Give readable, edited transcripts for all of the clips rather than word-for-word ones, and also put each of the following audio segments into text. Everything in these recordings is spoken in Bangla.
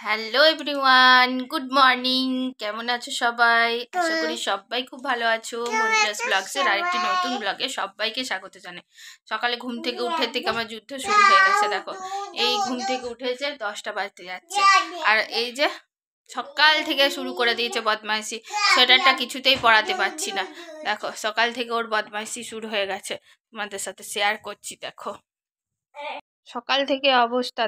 Hello everyone, good morning. কেমন আছো সবাই? আশা করি সবাই খুব ভালো আছো। মঞ্জুরাস ব্লগসের আরেকটি নতুন ব্লগে সবাইকে স্বাগত জানাই। সকালে ঘুম থেকে উঠে থেকে আমার যুদ্ধ শুরু হয়ে গেছে। দেখো, এই ঘুম থেকে উঠেছে 10টা বাজতে যাচ্ছে, আর এই যে সকাল থেকে শুরু করে দিয়েছে বদমাইশি। সোয়েটারটা কিছুতেই পরাতে পারছি না। দেখো, সকাল থেকে ওর বদমাইশি শুরু হয়ে গেছে। তোমাদের সাথে শেয়ার করছি। দেখো সকাল থেকে অবস্থা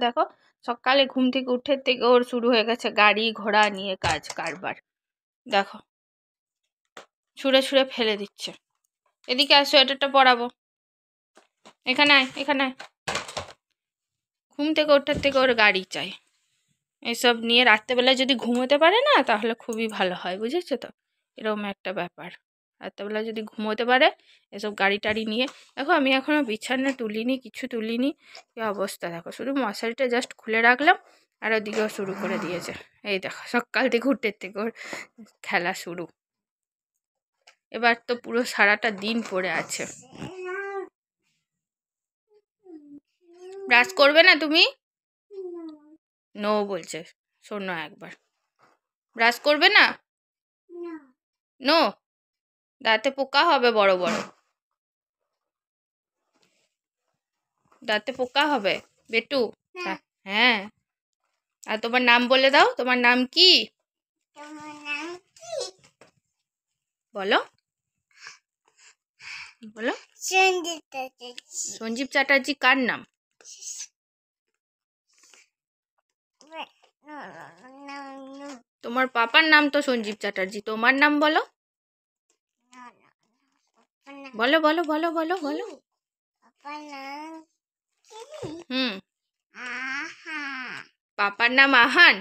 দেখো, সকালে ঘুম থেকে উঠে থেকে ওর শুরু হয়ে গেছে গাড়ি ঘোড়া নিয়ে কাজ কারবার। দেখো, ছুঁড়ে ছুঁড়ে ফেলে দিচ্ছে। এদিকে আর সোয়েটারটা পরাবো, এখানে আয়, এখানে আয়। ঘুম থেকে ওঠার থেকে ওর গাড়ি চাই। এসব নিয়ে রাত্রেবেলায় যদি ঘুমোতে পারে না, তাহলে খুবই ভালো হয়, বুঝেছো তো? এরকম একটা ব্যাপার। রাত্রেবেলা যদি ঘুমোতে পারে, এসব গাড়ি টাড়ি নিয়ে। দেখো, আমি এখনও বিছানা তুলিনি, কিছু তুলিনি। কি অবস্থা দেখো, শুধু মশারিটা জাস্ট খুলে রাখলাম, আর ওদিকেও শুরু করে দিয়েছে। এই দেখো, সকাল থেকে উঠতে থেকে ওর খেলা শুরু। এবার তো পুরো সারাটা দিন পড়ে আছে। ব্রাশ করবে না তুমি? নো বলছে, শোনো একবার। ব্রাশ করবে না? নো। দাঁতে পোকা হবে বড় বড়, দাঁতে পোকা হবে বেটু। হ্যাঁ, আর তোমার নাম বলে দাও, তোমার নাম কি? বলো বলো। সঞ্জীব চ্যাটার্জি কার নাম? তোমার পাপার নাম তো সঞ্জীব চ্যাটার্জি, তোমার নাম বলো। বলো বলো বলো বলো বলো। হুম, পাপার নাম আহান।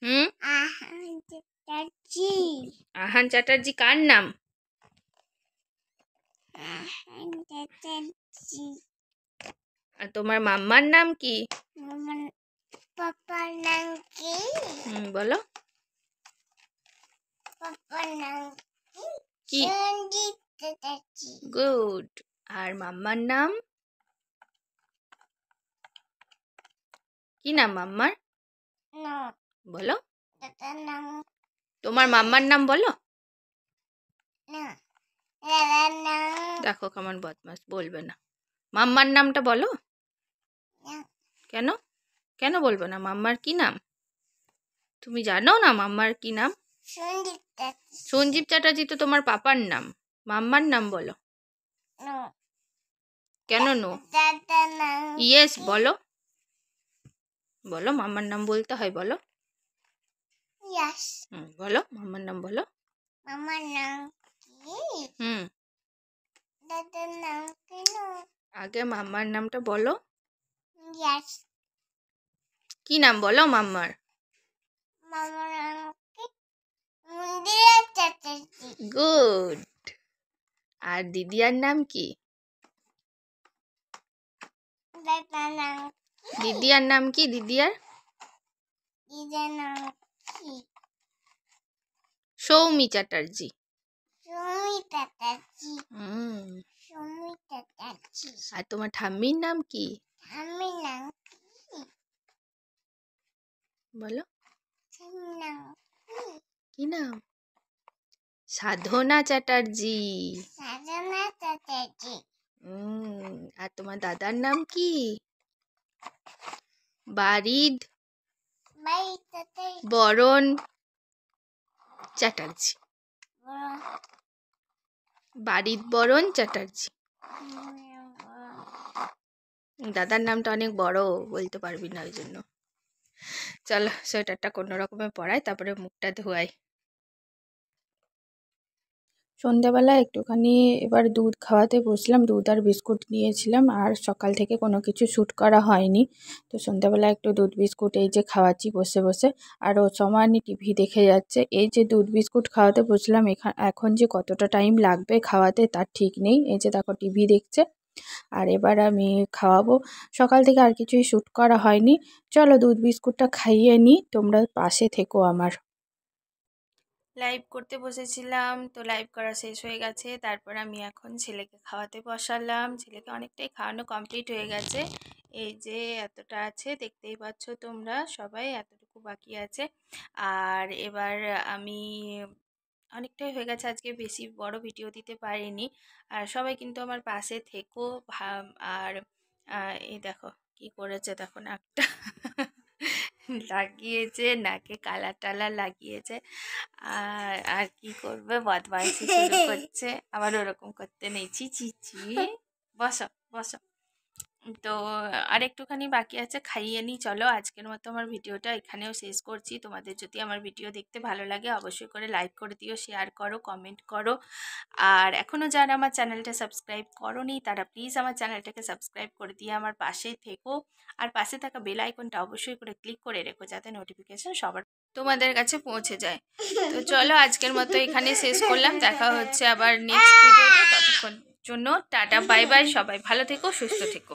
হুম, আহান চ্যাটার্জি কার নাম? আর তোমার মাম্মার নাম কি? পাপার নাম কি? বলো। পাপার নাম কি? সঞ্জীব চ্যাটার্জি। গুড। আর মাম্মার নাম কি? নাম মাম্মার বলো। তোমার মাম্মার নাম বলো। দেখো কেমন বদমাস, বলবে না। মাম্মার নামটা বলো। কেন কেন বলবে না? মাম্মার কি নাম তুমি জানো না? মাম্মার কি নাম? সঞ্জীব চ্যাটার্জি তো তোমার পাপার নাম। মাম্মার নাম বলো। কেন নো? ইয়েস বলো, বলো মাম্মার নাম বলতে হয়, বলো। বলো মাম্মার নাম বলো। মাম্মার নাম কি? দাদার নাম কেন? আগে মাম্মার নামটা বলো। কি নাম বলো মাম্মার? মাম্মার নাম কি? মন্দিরা চ্যাটার্জি। গুড। আর দিদিয়ার নাম কি? দিদিয়ার নাম কি? দিদিয়ার নাম কি? সৌমি চ্যাটার্জি। আর তোমার ঠাম্মির নাম কি? বলো। কি নাম? সাধনা চ্যাটার্জি। আর তোমার দাদার নাম কি? বারিদ বরণ চ্যাটার্জি। বারিদ বরণ চ্যাটার্জি। দাদার নামটা অনেক বড়, বলতে পারবি না, ওই জন্য। চলো, সোয়েটারটা কোনো রকমে পরাই, তারপরে মুখটা ধোয়াই। সন্ধ্যাবেলা একটুখানি এবার দুধ খাওয়াতে বসলাম, দুধ আর বিস্কুট নিয়েছিলাম, আর সকাল থেকে কোনো কিছু শ্যুট করা হয়নি। তো সন্ধ্যাবেলা একটু দুধ বিস্কুট এই যে খাওয়াচ্ছি বসে বসে, আর ও সমানই টিভি দেখে যাচ্ছে। এই যে দুধ বিস্কুট খাওয়াতে বসলাম, এখন যে কতটা টাইম লাগবে খাওয়াতে তার ঠিক নেই। এই যে দেখো, টিভি দেখছে, আর এবার আমি খাওয়াবো। সকাল থেকে আর কিছুই শ্যুট করা হয়নি। চলো দুধ বিস্কুটটা খাইয়ে নিই, তোমরা পাশে থেকো আমার। লাইভ করতে বসেছিলাম, তো লাইভ করা শেষ হয়ে গেছে। তারপর আমি এখন ছেলেকে খাওয়াতে বসালাম। ছেলেকে অনেকটাই খাওয়ানো কমপ্লিট হয়ে গেছে। এই যে এতটা আছে, দেখতেই পাচ্ছ তোমরা সবাই, এতটুকু বাকি আছে। আর এবার আমি অনেকটাই হয়ে গেছে, আজকে বেশি বড় ভিডিও দিতে পারিনি। আর সবাই কিন্তু আমার পাশে থেকো। আর এই দেখো কি করেছে, দেখো নাকটা লাগিয়েছে, নাকে কালার টালার লাগিয়েছে। আর কি করবে, বদমাইশি শুরু করছে। আবার ওরকম করতে নেই, ছি ছি ছি। বসো বসো। তো আর একটুখানি বাকি আছে, খাইয়ে নিই। চলো আজকের মতো আমার ভিডিওটা এখানেও শেষ করছি। তোমাদের যদি আমার ভিডিও দেখতে ভালো লাগে অবশ্যই করে লাইক করে দিও, শেয়ার করো, কমেন্ট করো। আর এখনও যারা আমার চ্যানেলটা সাবস্ক্রাইব করোনি তারা প্লিজ আমার চ্যানেলটাকে সাবস্ক্রাইব করে দিয়ে আমার পাশে থেকো। আর পাশে থাকা বেল আইকনটা অবশ্যই করে ক্লিক করে রেখো, যাতে নোটিফিকেশন সবার তোমাদের কাছে পৌঁছে যায়। তো চলো আজকের মতো এখানে শেষ করলাম, দেখা হচ্ছে আবার নেক্সট ভিডিওতে। ততক্ষণ জন্য টাটা, বাই বাই, সবাই ভালো থেকো, সুস্থ থেকো।